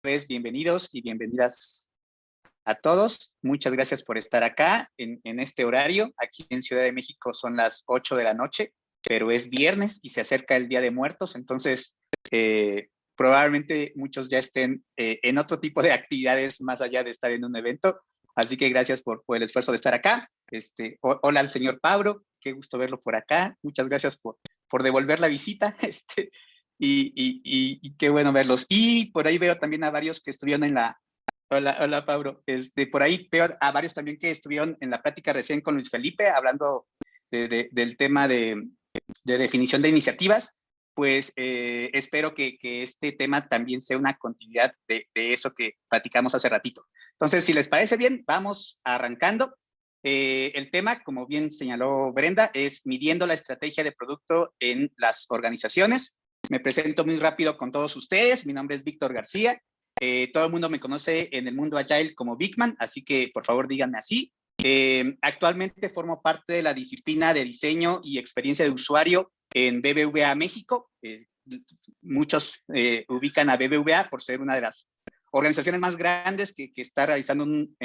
vez, bienvenidos y bienvenidas a todos. Muchas gracias por estar acá en este horario. Aquí en Ciudad de México son las 8 de la noche, pero es viernes y se acerca el Día de Muertos, entonces probablemente muchos ya estén en otro tipo de actividades más allá de estar en un evento. Así que gracias por el esfuerzo de estar acá. Hola al señor Pablo, qué gusto verlo por acá. Muchas gracias por devolver la visita. Y qué bueno verlos. Y por ahí veo también a varios que estuvieron en la... Hola Pablo. Por ahí veo a varios también que estuvieron en la práctica recién con Luis Felipe, hablando del tema de definición de iniciativas. Pues espero que este tema también sea una continuidad de eso que platicamos hace ratito. Entonces, si les parece bien, vamos arrancando. El tema, como bien señaló Brenda, es midiendo la estrategia de producto en las organizaciones. Me presento muy rápido con todos ustedes. Mi nombre es Víctor García. Todo el mundo me conoce en el mundo Agile como Bigman, así que por favor díganme así. Actualmente formo parte de la disciplina de diseño y experiencia de usuario en BBVA México. Muchos ubican a BBVA por ser una de las organizaciones más grandes que está realizando un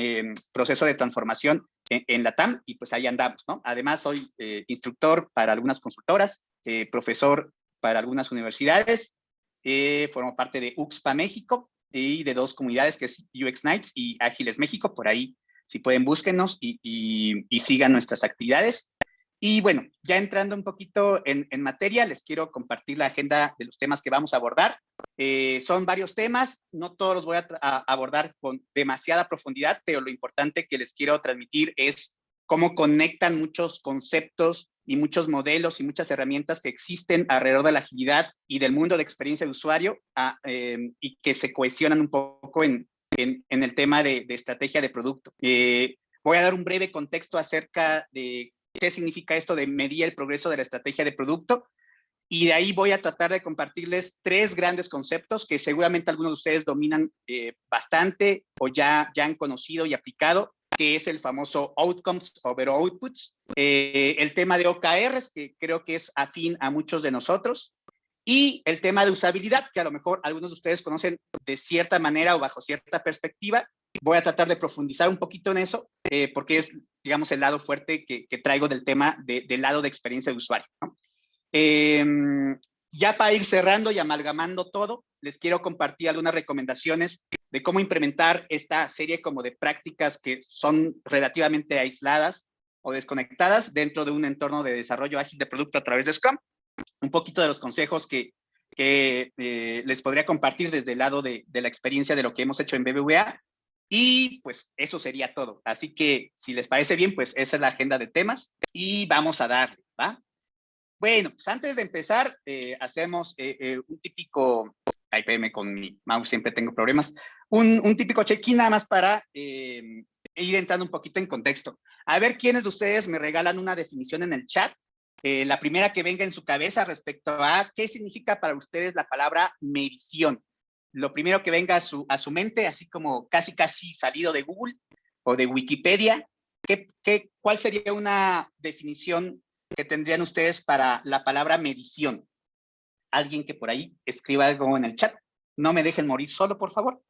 proceso de transformación en la TAM, y pues ahí andamos, ¿no? Además soy instructor para algunas consultoras, profesor para algunas universidades, formo parte de UXPA México y de dos comunidades que es UX Nights y Ágiles México. Por ahí, si pueden, búsquenos y sigan nuestras actividades. Y bueno, ya entrando un poquito en materia, les quiero compartir la agenda de los temas que vamos a abordar. Son varios temas, no todos los voy a abordar con demasiada profundidad, pero lo importante que les quiero transmitir es cómo conectan muchos conceptos y muchos modelos y muchas herramientas que existen alrededor de la agilidad y del mundo de experiencia de usuario y que se cohesionan un poco en el tema de estrategia de producto. Voy a dar un breve contexto acerca de qué significa esto de medir el progreso de la estrategia de producto, y de ahí voy a tratar de compartirles tres grandes conceptos que seguramente algunos de ustedes dominan bastante o ya han conocido y aplicado, que es el famoso Outcomes over Outputs, el tema de OKRs, que creo que es afín a muchos de nosotros, y el tema de usabilidad, que a lo mejor algunos de ustedes conocen de cierta manera o bajo cierta perspectiva. Voy a tratar de profundizar un poquito en eso, porque es, digamos, el lado fuerte que traigo del tema del lado de experiencia de usuario, ¿no? Ya para ir cerrando y amalgamando todo, les quiero compartir algunas recomendaciones de cómo implementar esta serie como de prácticas que son relativamente aisladas o desconectadas dentro de un entorno de desarrollo ágil de producto a través de Scrum. Un poquito de los consejos que les podría compartir desde el lado de la experiencia de lo que hemos hecho en BBVA. Y pues eso sería todo. Así que si les parece bien, pues esa es la agenda de temas y vamos a darle, ¿va? Bueno, pues antes de empezar, hacemos un típico, ay, espérame, con mi mouse siempre tengo problemas, un típico check-in nada más para ir entrando un poquito en contexto. A ver quiénes de ustedes me regalan una definición en el chat. La primera que venga en su cabeza respecto a qué significa para ustedes la palabra medición. Lo primero que venga a su mente, así como casi salido de Google o de Wikipedia, ¿cuál sería una definición que tendrían ustedes para la palabra medición? Alguien que por ahí escriba algo en el chat. No me dejen morir solo, por favor.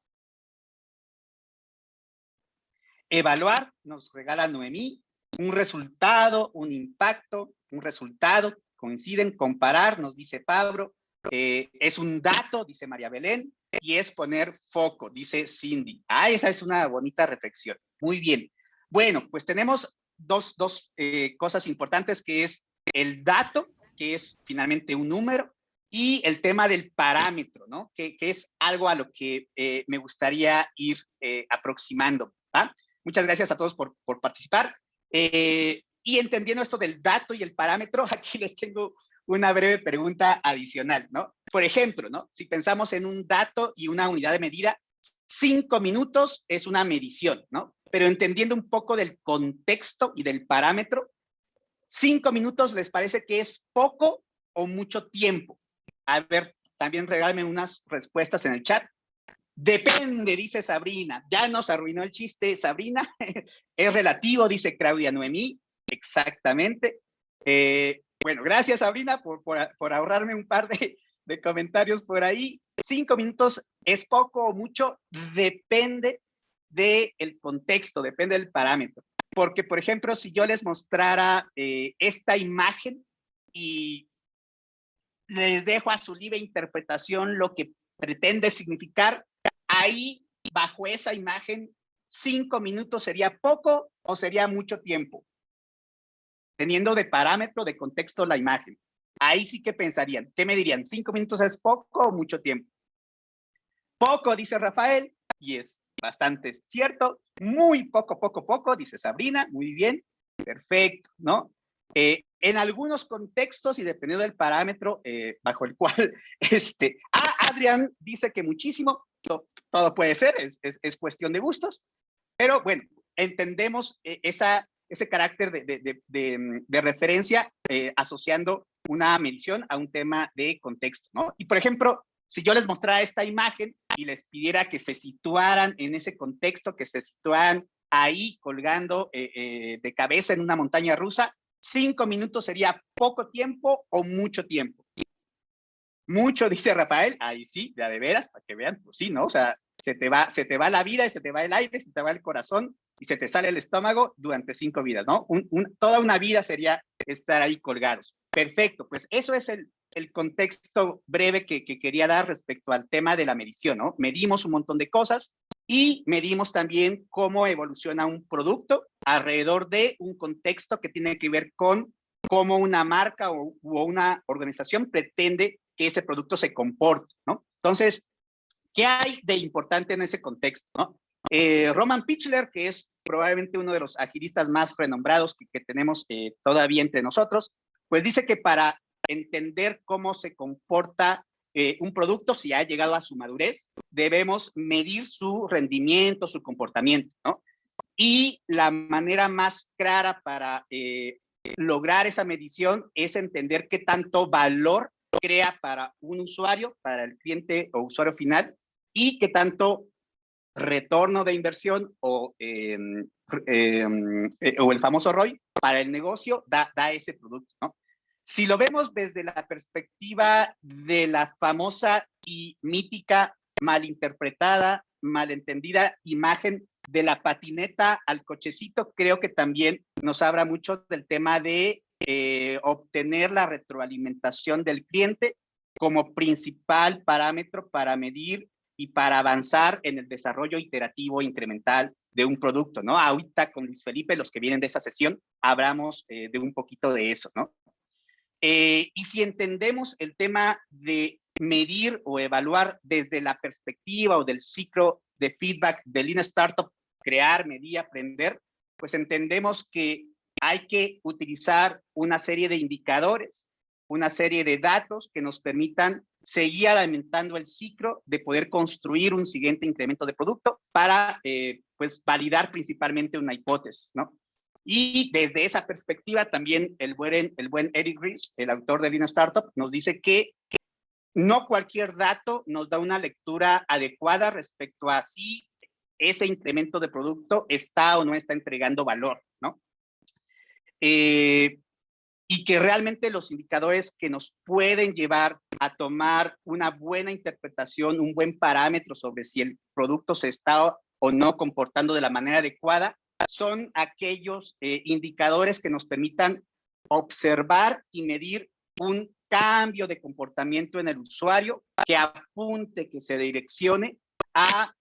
Evaluar, nos regala Noemí. Un resultado, un impacto, un resultado, coinciden. Comparar, nos dice Pablo. Es un dato, dice María Belén. Y es poner foco, dice Cindy. Ah, esa es una bonita reflexión. Muy bien. Bueno, pues tenemos dos cosas importantes, que es el dato, que es finalmente un número, y el tema del parámetro, ¿no? Que es algo a lo que me gustaría ir aproximando, ¿va? Muchas gracias a todos por participar. Y entendiendo esto del dato y el parámetro, aquí les tengo una breve pregunta adicional, ¿no? Por ejemplo, ¿no? Si pensamos en un dato y una unidad de medida, 5 minutos es una medición, ¿no? Pero entendiendo un poco del contexto y del parámetro, 5 minutos, ¿les parece que es poco o mucho tiempo? A ver, también regálenme unas respuestas en el chat. Depende, dice Sabrina. Ya nos arruinó el chiste, Sabrina. Es relativo, dice Claudia Noemí. Exactamente. Bueno, gracias, Sabrina, por ahorrarme un par de de comentarios por ahí. 5 minutos es poco o mucho, depende del contexto, depende del parámetro. Porque, por ejemplo, si yo les mostrara esta imagen y les dejo a su libre interpretación lo que pretende significar, ahí, bajo esa imagen, 5 minutos sería poco o sería mucho tiempo, teniendo de parámetro, de contexto la imagen. Ahí sí que pensarían, ¿qué me dirían? ¿5 minutos es poco o mucho tiempo? Poco, dice Rafael, y es bastante cierto. Muy poco, dice Sabrina. Muy bien, perfecto, ¿no? En algunos contextos y dependiendo del parámetro bajo el cual, Adrián dice que muchísimo, todo puede ser, es cuestión de gustos, pero bueno, entendemos ese carácter de referencia asociando una medición a un tema de contexto, ¿no? Y por ejemplo, si yo les mostrara esta imagen y les pidiera que se situaran en ese contexto, que se situaran ahí colgando de cabeza en una montaña rusa, 5 minutos sería poco tiempo o mucho tiempo. Mucho, dice Rafael, ahí sí, de veras, para que vean, pues sí, ¿no? O sea, se te va la vida, y se te va el aire, se te va el corazón y se te sale el estómago durante 5 vidas, ¿no? Toda una vida sería estar ahí colgados. Perfecto, pues eso es el contexto breve que quería dar respecto al tema de la medición, ¿no? Medimos un montón de cosas y medimos también cómo evoluciona un producto alrededor de un contexto que tiene que ver con cómo una marca o una organización pretende que ese producto se comporte, ¿no? Entonces, ¿qué hay de importante en ese contexto, no? Roman Pichler, que es probablemente uno de los agilistas más renombrados que tenemos todavía entre nosotros, pues dice que para entender cómo se comporta un producto, si ha llegado a su madurez, debemos medir su rendimiento, su comportamiento, ¿no? Y la manera más clara para lograr esa medición es entender qué tanto valor crea para un usuario, para el cliente o usuario final, y qué tanto retorno de inversión o el famoso ROI para el negocio da ese producto, ¿no? Si lo vemos desde la perspectiva de la famosa y mítica, malinterpretada, malentendida imagen de la patineta al cochecito, creo que también nos habla mucho del tema de obtener la retroalimentación del cliente como principal parámetro para medir y para avanzar en el desarrollo iterativo incremental de un producto, ¿no? Ahorita con Luis Felipe, los que vienen de esa sesión, hablamos de un poquito de eso, ¿no? Y si entendemos el tema de medir o evaluar desde la perspectiva o del ciclo de feedback de Lean Startup, crear, medir, aprender, pues entendemos que hay que utilizar una serie de indicadores, una serie de datos que nos permitan seguir alimentando el ciclo de poder construir un siguiente incremento de producto para pues validar principalmente una hipótesis, ¿no? Y desde esa perspectiva también el buen Eric Ries, el autor de Lean Startup, nos dice que no cualquier dato nos da una lectura adecuada respecto a si ese incremento de producto está o no está entregando valor, ¿no? Y que realmente los indicadores que nos pueden llevar a tomar una buena interpretación, un buen parámetro sobre si el producto se está o no comportando de la manera adecuada, son aquellos indicadores que nos permitan observar y medir un cambio de comportamiento en el usuario que apunte, que se direccione a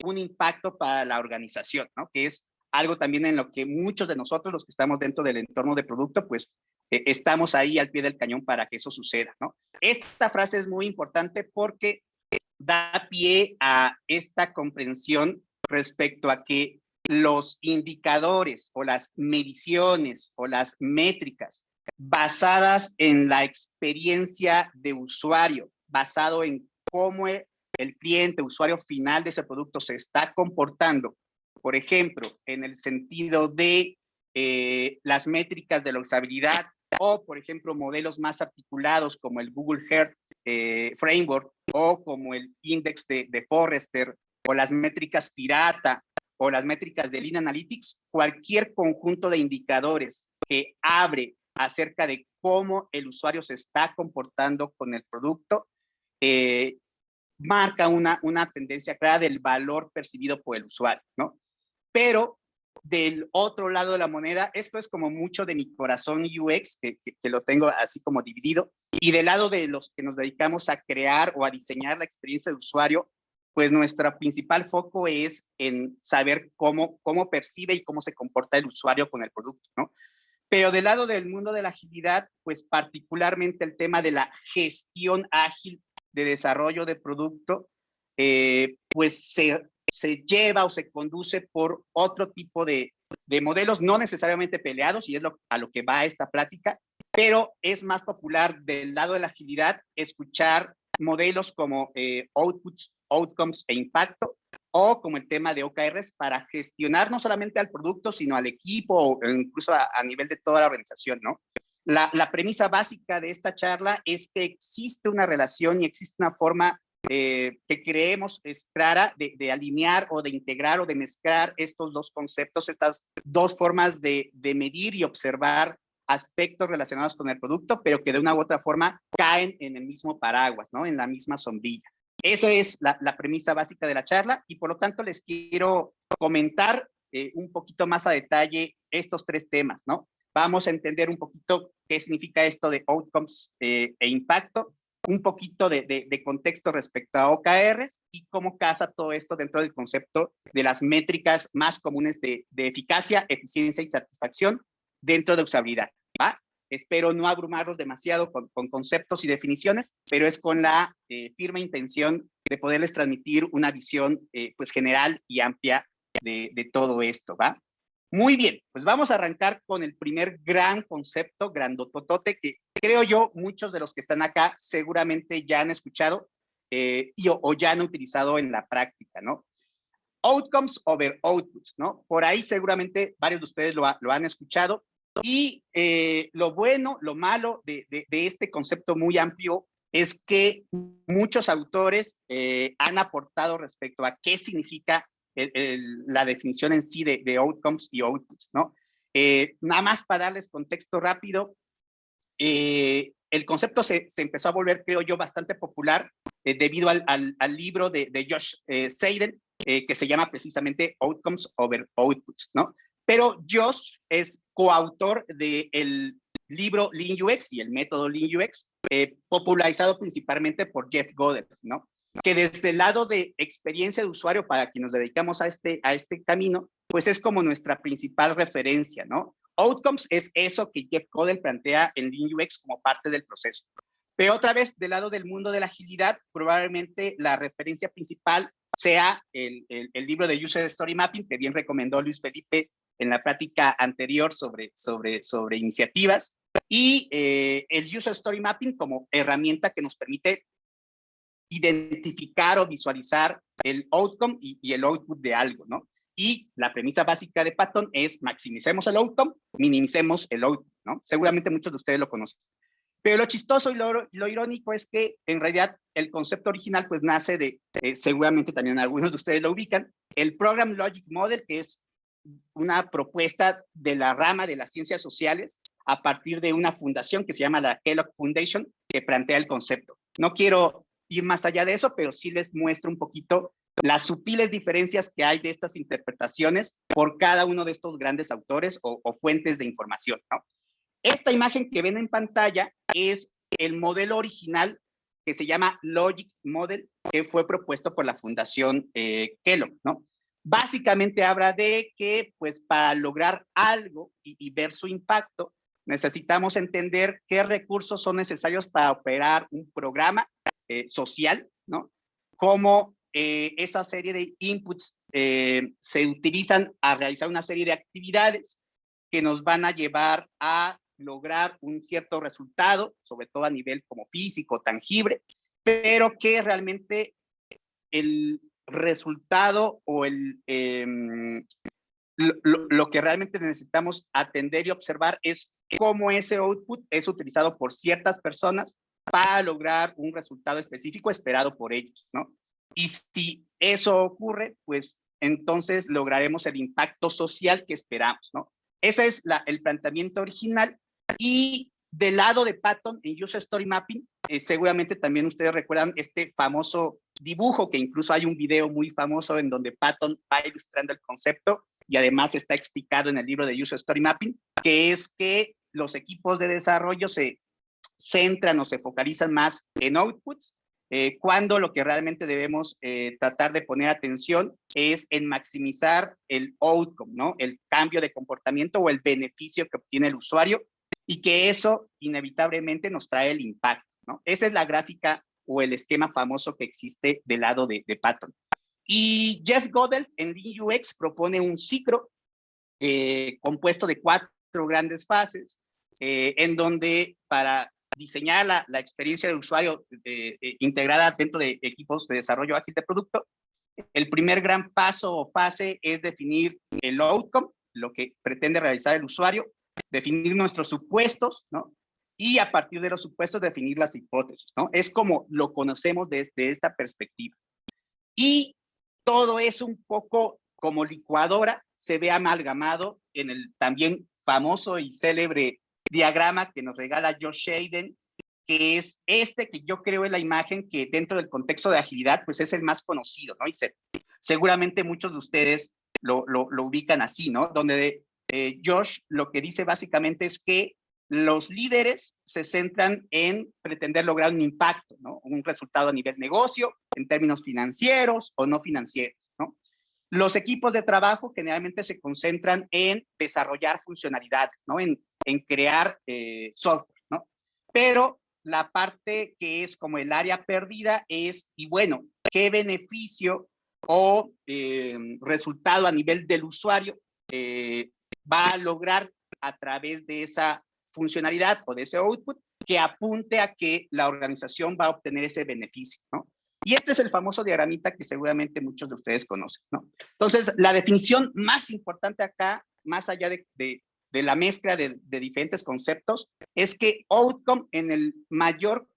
un impacto para la organización, ¿no? Que es algo también en lo que muchos de nosotros, los que estamos dentro del entorno de producto, pues estamos ahí al pie del cañón para que eso suceda, ¿no? Esta frase es muy importante porque da pie a esta comprensión respecto a que los indicadores o las mediciones o las métricas basadas en la experiencia de usuario, basado en cómo el cliente, usuario final de ese producto se está comportando, por ejemplo, en el sentido de las métricas de la usabilidad o, por ejemplo, modelos más articulados como el Google Earth Framework o como el Index de Forrester o las métricas Pirata o las métricas de Lean Analytics, cualquier conjunto de indicadores que abre acerca de cómo el usuario se está comportando con el producto, marca una tendencia clara del valor percibido por el usuario, ¿no? Pero del otro lado de la moneda, esto es como mucho de mi corazón UX, que lo tengo así como dividido, y del lado de los que nos dedicamos a crear o a diseñar la experiencia de usuario, pues nuestro principal foco es en saber cómo percibe y cómo se comporta el usuario con el producto, ¿no? Pero del lado del mundo de la agilidad, pues particularmente el tema de la gestión ágil de desarrollo de producto, pues se lleva o se conduce por otro tipo de modelos, no necesariamente peleados, y es a lo que va esta plática, pero es más popular del lado de la agilidad escuchar modelos como outputs, outcomes e impacto, o como el tema de OKRs para gestionar no solamente al producto, sino al equipo o incluso a nivel de toda la organización, ¿no? La premisa básica de esta charla es que existe una relación y existe una forma que creemos es clara de alinear o de integrar o de mezclar estos dos conceptos, estas dos formas de medir y observar aspectos relacionados con el producto, pero que de una u otra forma caen en el mismo paraguas, ¿no? En la misma sombrilla. Esa es la premisa básica de la charla y por lo tanto les quiero comentar un poquito más a detalle estos tres temas, ¿no? Vamos a entender un poquito qué significa esto de outcomes e impacto, un poquito de contexto respecto a OKRs y cómo casa todo esto dentro del concepto de las métricas más comunes de eficacia, eficiencia y satisfacción dentro de usabilidad, ¿va? Espero no abrumarlos demasiado con conceptos y definiciones, pero es con la firme intención de poderles transmitir una visión pues general y amplia de todo esto, ¿va? Muy bien, pues vamos a arrancar con el primer gran concepto, grandototote, que creo yo muchos de los que están acá seguramente ya han escuchado o ya han utilizado en la práctica, ¿no? Outcomes over outputs, ¿no? Por ahí seguramente varios de ustedes lo han escuchado. Y lo bueno, lo malo de este concepto muy amplio es que muchos autores han aportado respecto a qué significa la definición en sí de outcomes y outputs, ¿no? Nada más para darles contexto rápido, el concepto se empezó a volver, creo yo, bastante popular debido al libro de Josh Seiden, que se llama precisamente Outcomes over Outputs, ¿no? Pero Josh es coautor del libro Lean UX y el método Lean UX, popularizado principalmente por Jeff Goddard, ¿no? Que desde el lado de experiencia de usuario, para quienes nos dedicamos a este camino, pues es como nuestra principal referencia, ¿no? Outcomes es eso que Jeff Goddard plantea en Lean UX como parte del proceso. Pero otra vez, del lado del mundo de la agilidad, probablemente la referencia principal sea el libro de User Story Mapping, que bien recomendó Luis Felipe en la práctica anterior sobre iniciativas, y el User Story Mapping como herramienta que nos permite identificar o visualizar el outcome y el output de algo, ¿no? Y la premisa básica de Patton es maximicemos el outcome, minimicemos el output, ¿no? Seguramente muchos de ustedes lo conocen. Pero lo chistoso y lo irónico es que en realidad el concepto original pues nace de, seguramente también algunos de ustedes lo ubican, el Program Logic Model, que es una propuesta de la rama de las ciencias sociales a partir de una fundación que se llama la Kellogg Foundation, que plantea el concepto. No quiero ir más allá de eso, pero sí les muestro un poquito las sutiles diferencias que hay de estas interpretaciones por cada uno de estos grandes autores o fuentes de información, ¿no? Esta imagen que ven en pantalla es el modelo original que se llama Logic Model, que fue propuesto por la Fundación Kellogg, ¿no? Básicamente habla de que, pues, para lograr algo y ver su impacto, necesitamos entender qué recursos son necesarios para operar un programa social, ¿no? Cómo esa serie de inputs se utilizan a realizar una serie de actividades que nos van a llevar a lograr un cierto resultado, sobre todo a nivel como físico, tangible, pero que realmente el resultado o lo que realmente necesitamos atender y observar es cómo ese output es utilizado por ciertas personas para lograr un resultado específico esperado por ellos, ¿no? Y si eso ocurre, pues entonces lograremos el impacto social que esperamos, ¿no? Ese es el planteamiento original y del lado de Patton en User Story Mapping, seguramente también ustedes recuerdan este famoso dibujo, que incluso hay un video muy famoso en donde Patton va ilustrando el concepto y además está explicado en el libro de User Story Mapping, que es que los equipos de desarrollo se centran o se focalizan más en outputs, cuando lo que realmente debemos tratar de poner atención es en maximizar el outcome, ¿no? El cambio de comportamiento o el beneficio que obtiene el usuario, y que eso inevitablemente nos trae el impacto, ¿no? Esa es la gráfica o el esquema famoso que existe del lado de Patton. Y Jeff Godel en Lean UX propone un ciclo compuesto de 4 grandes fases, en donde para diseñar la experiencia de usuario integrada dentro de equipos de desarrollo ágil de producto, el primer gran paso o fase es definir el outcome, lo que pretende realizar el usuario, definir nuestros supuestos, ¿no? Y a partir de los supuestos definir las hipótesis, ¿no? Es como lo conocemos desde esta perspectiva. Y todo es un poco como licuadora, se ve amalgamado en el también famoso y célebre diagrama que nos regala Josh Hayden, que es este que yo creo es la imagen que dentro del contexto de agilidad pues es el más conocido, ¿no? Y seguramente muchos de ustedes lo ubican así, ¿no? Donde Josh lo que dice básicamente es que los líderes se centran en pretender lograr un impacto, ¿no? Un resultado a nivel negocio, en términos financieros o no financieros, ¿no? Los equipos de trabajo generalmente se concentran en desarrollar funcionalidades, ¿no? En crear software, ¿no? Pero la parte que es como el área perdida es, y bueno, ¿qué beneficio o resultado a nivel del usuario va a lograr a través de esa funcionalidad o de ese output que apunte a que la organización va a obtener ese beneficio, ¿no? Y este es el famoso diagramita que seguramente muchos de ustedes conocen, ¿no? Entonces, la definición más importante acá, más allá de la mezcla de diferentes conceptos, es que outcome en el mayor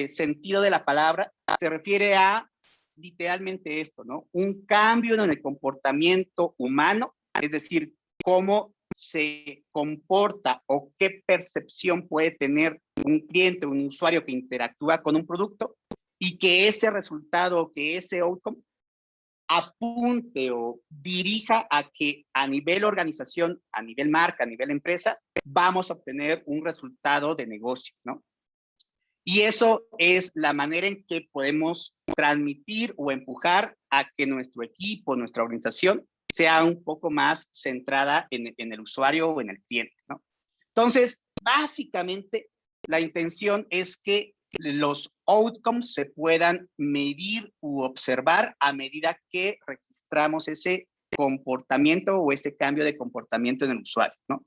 sentido de la palabra se refiere a literalmente esto, ¿no? Un cambio en el comportamiento humano, es decir, cómo se comporta o qué percepción puede tener un cliente, un usuario que interactúa con un producto, y que ese resultado, que ese outcome apunte o dirija a que a nivel organización, a nivel marca, a nivel empresa, vamos a obtener un resultado de negocio, ¿no? Y eso es la manera en que podemos transmitir o empujar a que nuestro equipo, nuestra organización, sea un poco más centrada en el usuario o en el cliente, ¿no? Entonces, básicamente, la intención es que los outcomes se puedan medir u observar a medida que registramos ese comportamiento o ese cambio de comportamiento en el usuario, ¿no?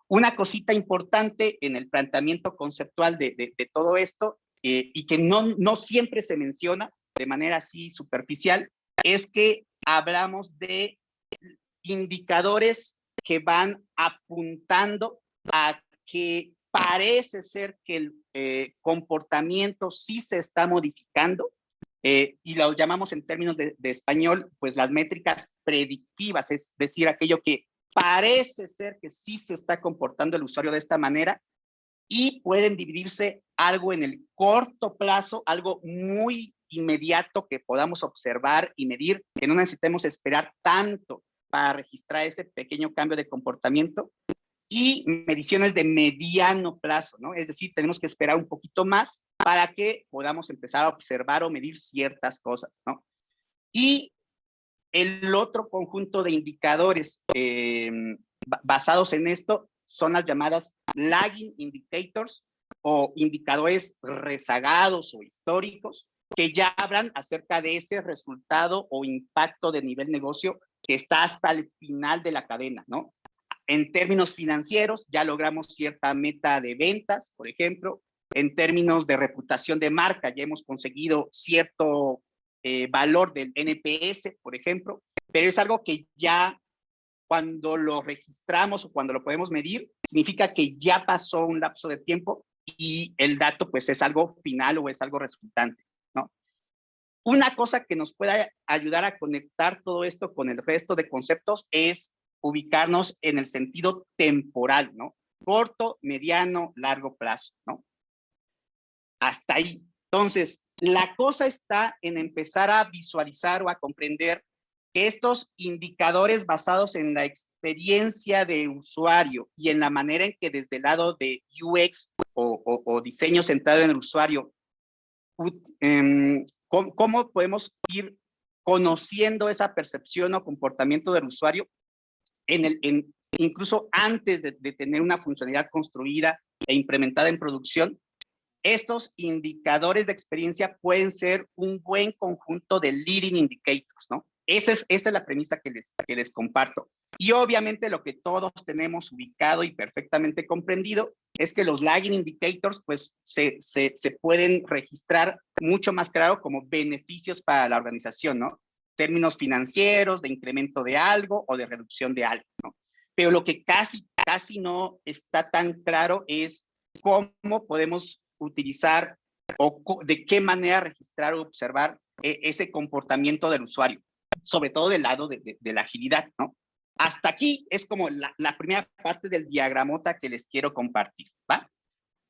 Una cosita importante en el planteamiento conceptual de todo esto, y que no siempre se menciona de manera así superficial, es que hablamos de indicadores que van apuntando a que parece ser que el comportamiento sí se está modificando, y lo llamamos en términos de español, pues las métricas predictivas, es decir, aquello que parece ser que sí se está comportando el usuario de esta manera, y pueden dividirse algo en el corto plazo, algo muy inmediato que podamos observar y medir, que no necesitemos esperar tanto para registrar ese pequeño cambio de comportamiento, y mediciones de mediano plazo, ¿no? Es decir, tenemos que esperar un poquito más para que podamos empezar a observar o medir ciertas cosas, ¿no? Y el otro conjunto de indicadores basados en esto son las llamadas lagging indicators o indicadores rezagados o históricos, que ya hablan acerca de ese resultado o impacto de nivel negocio que está hasta el final de la cadena, ¿no? En términos financieros, ya logramos cierta meta de ventas, por ejemplo. En términos de reputación de marca, ya hemos conseguido cierto valor del NPS, por ejemplo, pero es algo que ya cuando lo registramos o cuando lo podemos medir, significa que ya pasó un lapso de tiempo y el dato pues es algo final o es algo resultante, ¿no? Una cosa que nos puede ayudar a conectar todo esto con el resto de conceptos es ubicarnos en el sentido temporal, ¿no? corto, mediano, largo plazo, ¿no? Hasta ahí. Entonces, la cosa está en empezar a visualizar o a comprender que estos indicadores basados en la experiencia de usuario y en la manera en que desde el lado de UX o diseño centrado en el usuario, ¿cómo podemos ir conociendo esa percepción o comportamiento del usuario incluso antes de tener una funcionalidad construida e implementada en producción? Estos indicadores de experiencia pueden ser un buen conjunto de leading indicators, ¿no? Esa es la premisa que les comparto. Y obviamente lo que todos tenemos ubicado y perfectamente comprendido es que los lagging indicators pues se pueden registrar mucho más claro como beneficios para la organización, ¿no? Términos financieros, de incremento de algo o de reducción de algo, ¿no? Pero lo que casi no está tan claro es cómo podemos utilizar o de qué manera registrar o observar ese comportamiento del usuario, sobre todo del lado de la agilidad, ¿no? Hasta aquí es como la primera parte del diagramota que les quiero compartir, ¿va?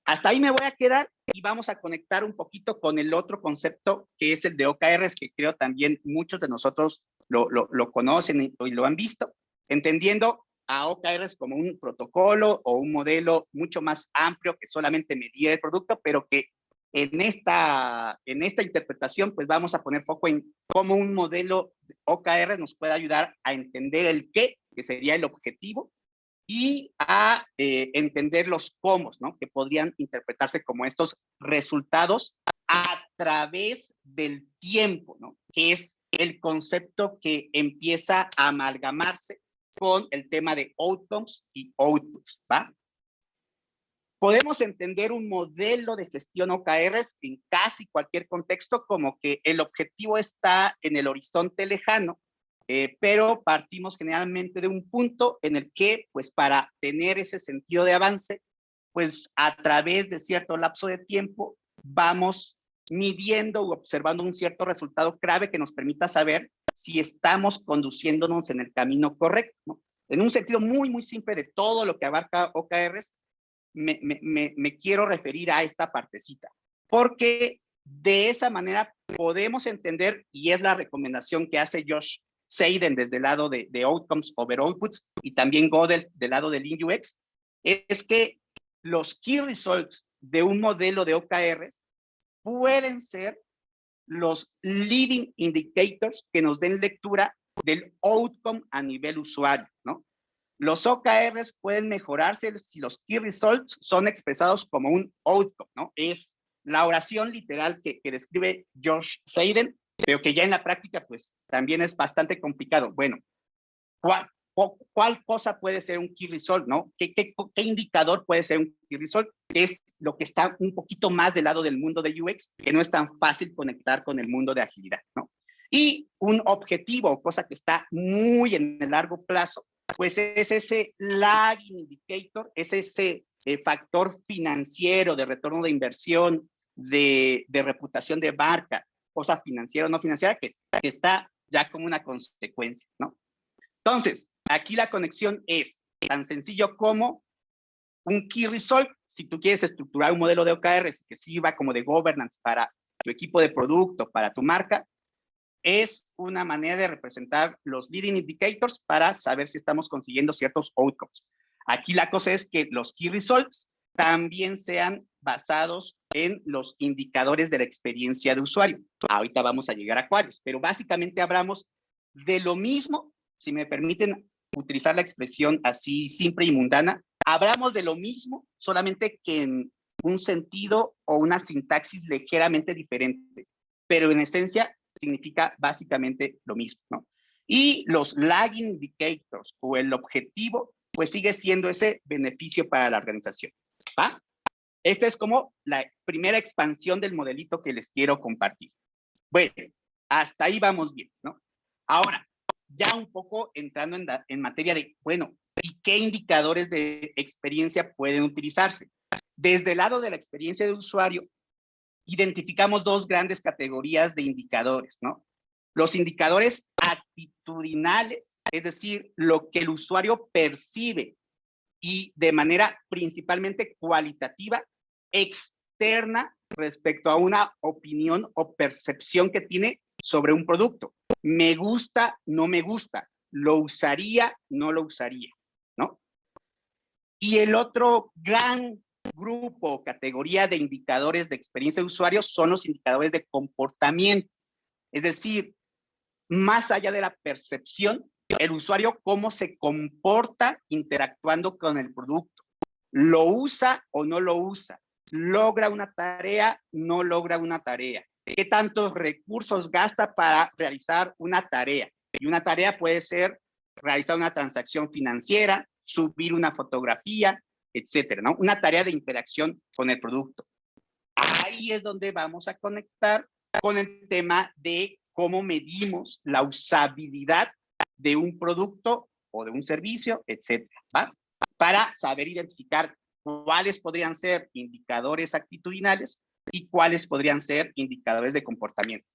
Hasta ahí me voy a quedar y vamos a conectar un poquito con el otro concepto que es el de OKRs, que creo también muchos de nosotros lo conocen y lo han visto, entendiendo a OKRs como un protocolo o un modelo mucho más amplio que solamente medir el producto, pero que en esta interpretación pues vamos a poner foco en cómo un modelo OKR nos puede ayudar a entender el qué, que sería el objetivo, y a entender los cómo, ¿no? Que podrían interpretarse como estos resultados a través del tiempo, ¿no? Que es el concepto que empieza a amalgamarse con el tema de outcomes y outputs, ¿va? Podemos entender un modelo de gestión OKRs en casi cualquier contexto como que el objetivo está en el horizonte lejano, pero partimos generalmente de un punto en el que, pues para tener ese sentido de avance, pues a través de cierto lapso de tiempo vamos midiendo o observando un cierto resultado clave que nos permita saber si estamos conduciéndonos en el camino correcto, ¿no? En un sentido muy simple de todo lo que abarca OKRs, me quiero referir a esta partecita, porque de esa manera podemos entender, y es la recomendación que hace Josh Seiden desde el lado de Outcomes over Outputs y también Godel del lado del Lean UX, es que los key results de un modelo de OKRs pueden ser los leading indicators que nos den lectura del outcome a nivel usuario, ¿no? Los OKRs pueden mejorarse si los key results son expresados como un outcome, ¿no? Es la oración literal que describe Josh Seiden, pero que ya en la práctica, pues, también es bastante complicado. Bueno, ¿cuál cosa puede ser un key result, no? ¿Qué indicador puede ser un key result? Es lo que está un poquito más del lado del mundo de UX, que no es tan fácil conectar con el mundo de agilidad, ¿no? Y un objetivo, cosa que está muy en el largo plazo, pues es ese lagging indicator, es ese factor financiero de retorno de inversión, de reputación de marca, cosa financiera o no financiera, que está ya como una consecuencia, ¿no? Entonces, aquí la conexión es tan sencillo como un key result. Si tú quieres estructurar un modelo de OKRs que sirva como de governance para tu equipo de producto, para tu marca, es una manera de representar los leading indicators para saber si estamos consiguiendo ciertos outcomes. Aquí la cosa es que los key results también sean basados en los indicadores de la experiencia de usuario. Ahorita vamos a llegar a cuáles, pero básicamente hablamos de lo mismo, si me permiten utilizar la expresión así simple y mundana, hablamos de lo mismo, solamente que en un sentido o una sintaxis ligeramente diferente, pero en esencia significa básicamente lo mismo, ¿no? Y los lagging indicators o el objetivo, pues sigue siendo ese beneficio para la organización, ¿va? Esta es como la primera expansión del modelito que les quiero compartir. Bueno, hasta ahí vamos bien, ¿no? Ahora, ya un poco entrando en materia de, bueno, ¿y qué indicadores de experiencia pueden utilizarse? Desde el lado de la experiencia de usuario, identificamos dos grandes categorías de indicadores, ¿no? Los indicadores actitudinales, es decir, lo que el usuario percibe y de manera principalmente cualitativa, externa respecto a una opinión o percepción que tiene sobre un producto. Me gusta, no me gusta, lo usaría, no lo usaría, ¿no? Y el otro gran grupo o categoría de indicadores de experiencia de usuario son los indicadores de comportamiento. Es decir, más allá de la percepción, el usuario cómo se comporta interactuando con el producto. ¿Lo usa o no lo usa? ¿Logra una tarea? ¿No logra una tarea? ¿Qué tantos recursos gasta para realizar una tarea? Y una tarea puede ser realizar una transacción financiera, subir una fotografía, etcétera, ¿no? Una tarea de interacción con el producto. Ahí es donde vamos a conectar con el tema de cómo medimos la usabilidad de un producto o de un servicio, etcétera, ¿va? Para saber identificar cuáles podrían ser indicadores actitudinales y cuáles podrían ser indicadores de comportamiento.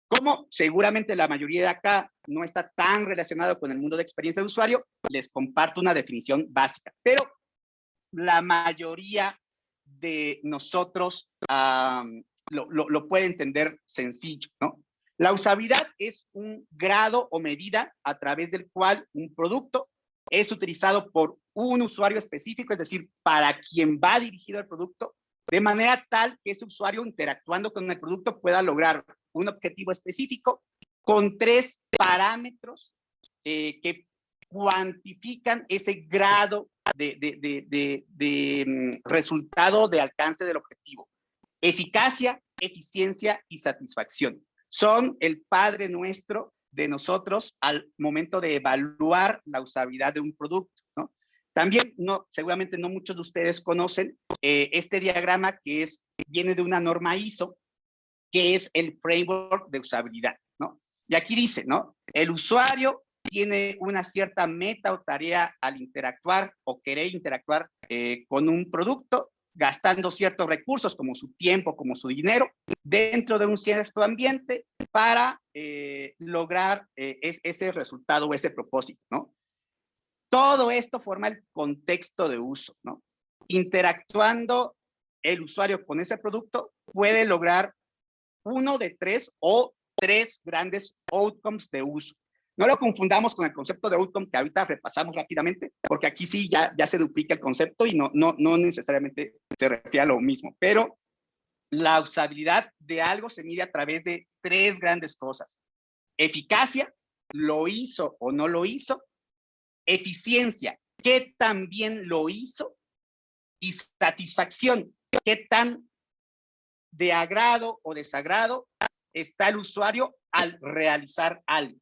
Como seguramente la mayoría de acá no está tan relacionado con el mundo de experiencia de usuario, les comparto una definición básica, pero la mayoría de nosotros lo puede entender sencillo, ¿no? La usabilidad es un grado o medida a través del cual un producto es utilizado por un usuario específico, es decir, para quien va dirigido el producto, de manera tal que ese usuario interactuando con el producto pueda lograr un objetivo específico con 3 parámetros que cuantifican ese grado de resultado de alcance del objetivo. Eficacia, eficiencia y satisfacción. Son el padre nuestro de nosotros al momento de evaluar la usabilidad de un producto, ¿no? También, seguramente no muchos de ustedes conocen este diagrama que viene de una norma ISO, que es el framework de usabilidad, ¿no? Y aquí dice, ¿no? El usuario tiene una cierta meta o tarea al interactuar o querer interactuar con un producto, gastando ciertos recursos como su tiempo, como su dinero, dentro de un cierto ambiente para lograr ese resultado o ese propósito, ¿no? Todo esto forma el contexto de uso, ¿no? Interactuando el usuario con ese producto puede lograr uno de 3 o 3 grandes outcomes de uso. No lo confundamos con el concepto de outcome que ahorita repasamos rápidamente, porque aquí sí ya se duplica el concepto y no necesariamente se refiere a lo mismo, pero la usabilidad de algo se mide a través de 3 grandes cosas. Eficacia, lo hizo o no lo hizo. Eficiencia, qué tan bien lo hizo. Y satisfacción, qué tan de agrado o desagrado está el usuario al realizar algo.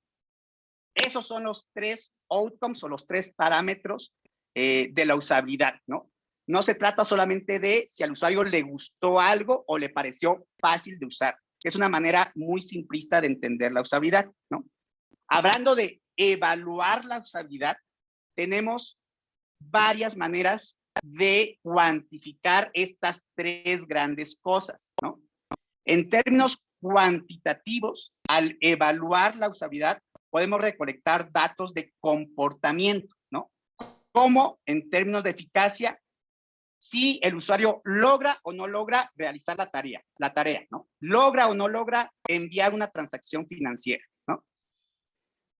Esos son los 3 outcomes o los 3 parámetros de la usabilidad, ¿no? No se trata solamente de si al usuario le gustó algo o le pareció fácil de usar. Es una manera muy simplista de entender la usabilidad, ¿no? Hablando de evaluar la usabilidad, tenemos varias maneras de cuantificar estas 3 grandes cosas, ¿no? En términos cuantitativos, al evaluar la usabilidad, podemos recolectar datos de comportamiento, ¿no? Como en términos de eficacia, si el usuario logra o no logra realizar la tarea, ¿no? Logra o no logra enviar una transacción financiera, ¿no?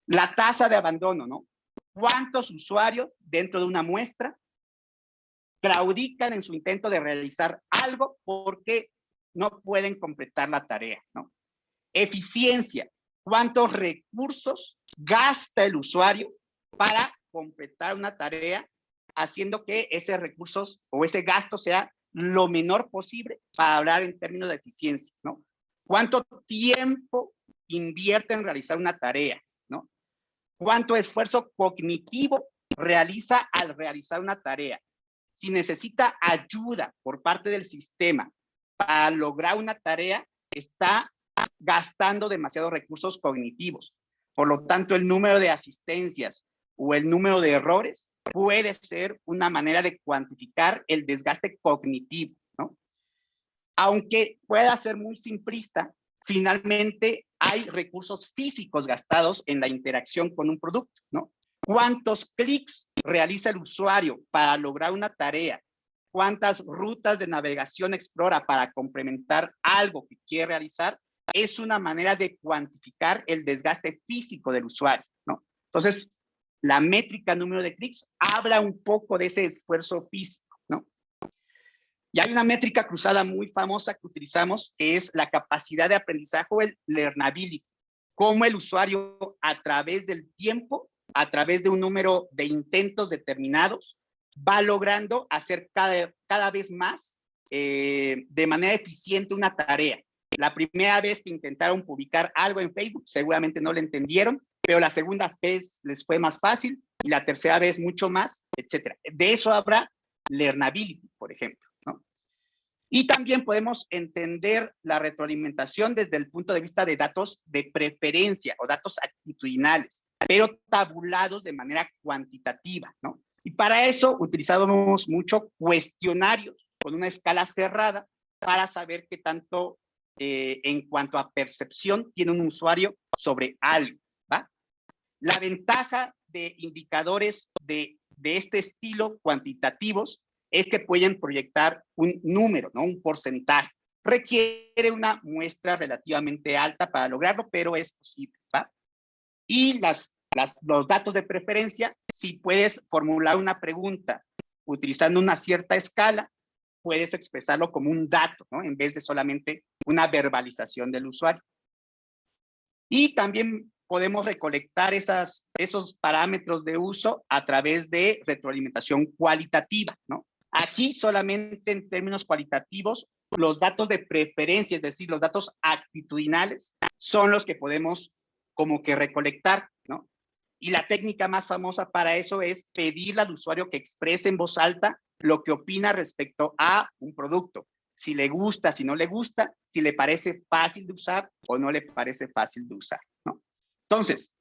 La tasa de abandono, ¿no? ¿Cuántos usuarios dentro de una muestra claudican en su intento de realizar algo porque no pueden completar la tarea, ¿no? Eficiencia, ¿cuántos recursos gasta el usuario para completar una tarea, haciendo que ese recursos o ese gasto sea lo menor posible para hablar en términos de eficiencia, ¿no? ¿Cuánto tiempo invierte en realizar una tarea, ¿no? ¿Cuánto esfuerzo cognitivo realiza al realizar una tarea? Si necesita ayuda por parte del sistema para lograr una tarea, está gastando demasiados recursos cognitivos. Por lo tanto, el número de asistencias o el número de errores puede ser una manera de cuantificar el desgaste cognitivo, ¿no? Aunque pueda ser muy simplista, finalmente hay recursos físicos gastados en la interacción con un producto, ¿no? cuántos clics realiza el usuario para lograr una tarea, cuántas rutas de navegación explora para complementar algo que quiere realizar, es una manera de cuantificar el desgaste físico del usuario, ¿no? Entonces, la métrica número de clics habla un poco de ese esfuerzo físico, ¿no? Y hay una métrica cruzada muy famosa que utilizamos, que es la capacidad de aprendizaje o el learnability. Cómo el usuario, a través del tiempo, a través de un número de intentos determinados, va logrando hacer cada vez más de manera eficiente una tarea. La primera vez que intentaron publicar algo en Facebook, seguramente no lo entendieron, pero la segunda vez les fue más fácil y la tercera vez mucho más, etcétera. De eso habrá learnability, por ejemplo, ¿no? Y también podemos entender la retroalimentación desde el punto de vista de datos de preferencia o datos actitudinales, pero tabulados de manera cuantitativa, ¿no? Y para eso utilizábamos mucho cuestionarios con una escala cerrada para saber qué tanto en cuanto a percepción tiene un usuario sobre algo, ¿va? La ventaja de indicadores de este estilo cuantitativos es que pueden proyectar un número, ¿no? Un porcentaje. Requiere una muestra relativamente alta para lograrlo, pero es posible, ¿va? Y los datos de preferencia, si puedes formular una pregunta utilizando una cierta escala, puedes expresarlo como un dato, ¿no? En vez de solamente una verbalización del usuario. Y también podemos recolectar esos parámetros de uso a través de retroalimentación cualitativa, ¿no? Aquí solamente en términos cualitativos, los datos de preferencia, es decir, los datos actitudinales, son los que podemos como que recolectar, ¿no? Y la técnica más famosa para eso es pedirle al usuario que exprese en voz alta lo que opina respecto a un producto. Si le gusta, si no le gusta, si le parece fácil de usar o no le parece fácil de usar, ¿no? Entonces,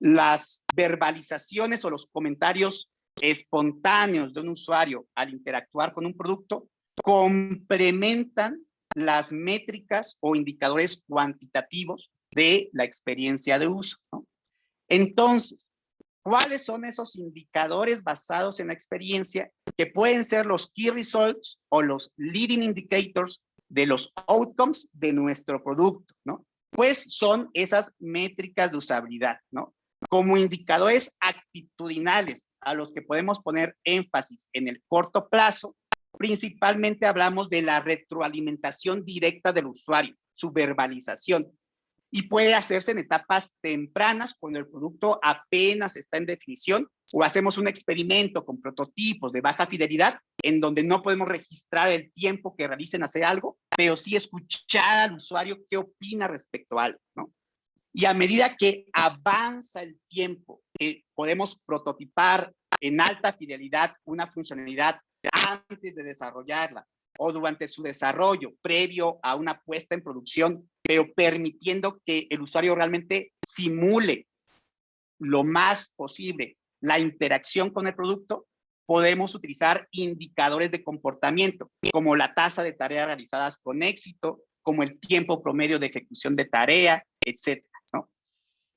las verbalizaciones o los comentarios espontáneos de un usuario al interactuar con un producto complementan las métricas o indicadores cuantitativos de la experiencia de uso, ¿no? Entonces, ¿cuáles son esos indicadores basados en la experiencia que pueden ser los key results o los leading indicators de los outcomes de nuestro producto, ¿no? Pues son esas métricas de usabilidad, ¿no? Como indicadores actitudinales a los que podemos poner énfasis en el corto plazo, principalmente hablamos de la retroalimentación directa del usuario, su verbalización. Y puede hacerse en etapas tempranas cuando el producto apenas está en definición o hacemos un experimento con prototipos de baja fidelidad en donde no podemos registrar el tiempo que realicen hacer algo, pero sí escuchar al usuario qué opina respecto a algo, ¿no? Y a medida que avanza el tiempo, que podemos prototipar en alta fidelidad una funcionalidad antes de desarrollarla o durante su desarrollo previo a una puesta en producción, pero permitiendo que el usuario realmente simule lo más posible la interacción con el producto, podemos utilizar indicadores de comportamiento, como la tasa de tareas realizadas con éxito, como el tiempo promedio de ejecución de tarea, etcétera, ¿no?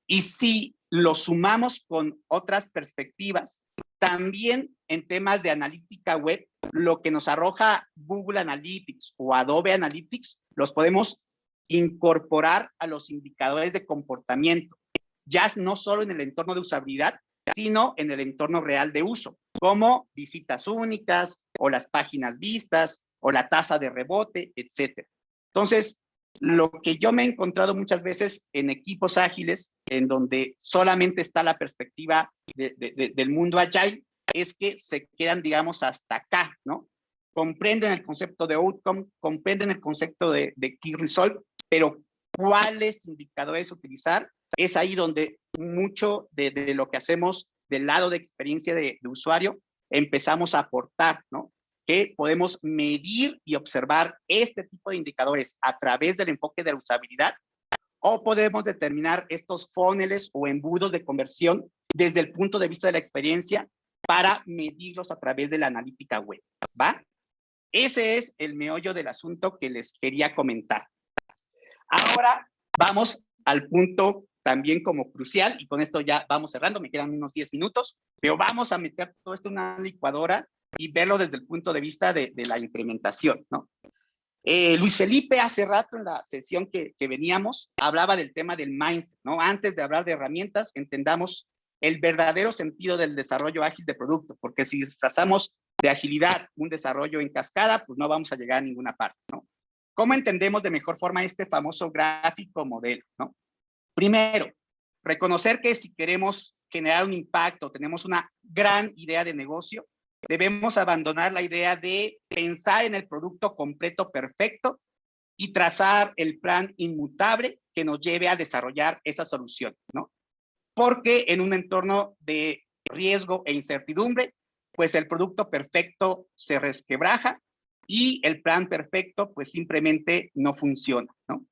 Y si lo sumamos con otras perspectivas, también en temas de analítica web, lo que nos arroja Google Analytics o Adobe Analytics, los podemos incorporar a los indicadores de comportamiento, ya no solo en el entorno de usabilidad, sino en el entorno real de uso, como visitas únicas o las páginas vistas o la tasa de rebote, etcétera. Entonces, lo que yo me he encontrado muchas veces en equipos ágiles, en donde solamente está la perspectiva del mundo agile, es que se quedan, digamos, hasta acá, ¿no? Comprenden el concepto de outcome, comprenden el concepto de key result, pero ¿cuáles indicadores utilizar? Es ahí donde mucho de lo que hacemos del lado de experiencia de usuario empezamos a aportar, ¿no? Que podemos medir y observar este tipo de indicadores a través del enfoque de la usabilidad, o podemos determinar estos funnels o embudos de conversión desde el punto de vista de la experiencia para medirlos a través de la analítica web, ¿va? Ese es el meollo del asunto que les quería comentar. Ahora vamos al punto también como crucial, y con esto ya vamos cerrando, me quedan unos 10 minutos, pero vamos a meter todo esto en una licuadora y verlo desde el punto de vista de la implementación, ¿no? Luis Felipe hace rato en la sesión que veníamos hablaba del tema del mindset, ¿no? Antes de hablar de herramientas, entendamos el verdadero sentido del desarrollo ágil de producto, porque si disfrazamos de agilidad un desarrollo en cascada, pues no vamos a llegar a ninguna parte, ¿no? ¿Cómo entendemos de mejor forma este famoso gráfico modelo, ¿no? Primero, reconocer que si queremos generar un impacto, tenemos una gran idea de negocio, debemos abandonar la idea de pensar en el producto completo perfecto y trazar el plan inmutable que nos lleve a desarrollar esa solución, ¿no? Porque en un entorno de riesgo e incertidumbre, pues el producto perfecto se resquebraja y el plan perfecto pues simplemente no funciona, ¿no?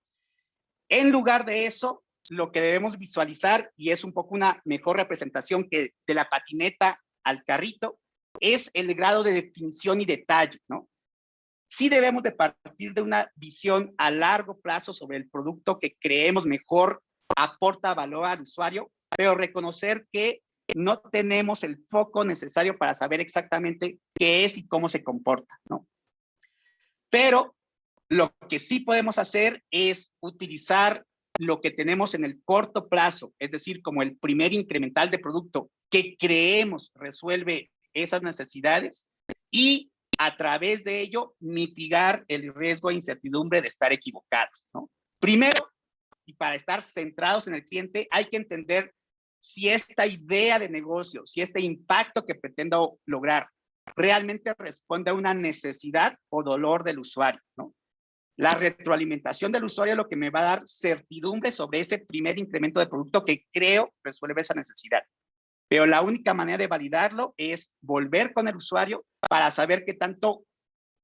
En lugar de eso, lo que debemos visualizar, y es un poco una mejor representación que de la patineta al carrito, es el grado de definición y detalle, ¿no? Sí debemos de partir de una visión a largo plazo sobre el producto que creemos mejor aporta valor al usuario, pero reconocer que no tenemos el foco necesario para saber exactamente qué es y cómo se comporta, ¿no? Pero lo que sí podemos hacer es utilizar lo que tenemos en el corto plazo, es decir, como el primer incremental de producto que creemos resuelve esas necesidades y a través de ello mitigar el riesgo e incertidumbre de estar equivocados, ¿no? Primero, y para estar centrados en el cliente, hay que entender si esta idea de negocio, si este impacto que pretendo lograr realmente responde a una necesidad o dolor del usuario, ¿no? La retroalimentación del usuario es lo que me va a dar certidumbre sobre ese primer incremento de producto que creo resuelve esa necesidad. Pero la única manera de validarlo es volver con el usuario para saber qué tanto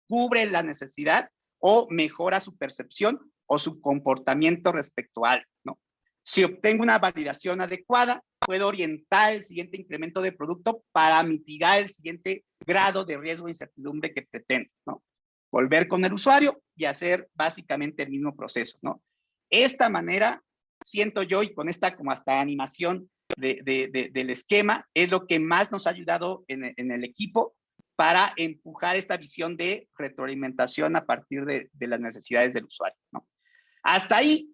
cubre la necesidad o mejora su percepción o su comportamiento respecto a algo, ¿no? Si obtengo una validación adecuada, puedo orientar el siguiente incremento de producto para mitigar el siguiente grado de riesgo e incertidumbre que pretendo, ¿no? Volver con el usuario y hacer básicamente el mismo proceso, ¿no? Esta manera, siento yo, y con esta como hasta animación del esquema, es lo que más nos ha ayudado en el equipo para empujar esta visión de retroalimentación a partir de las necesidades del usuario, ¿no? Hasta ahí,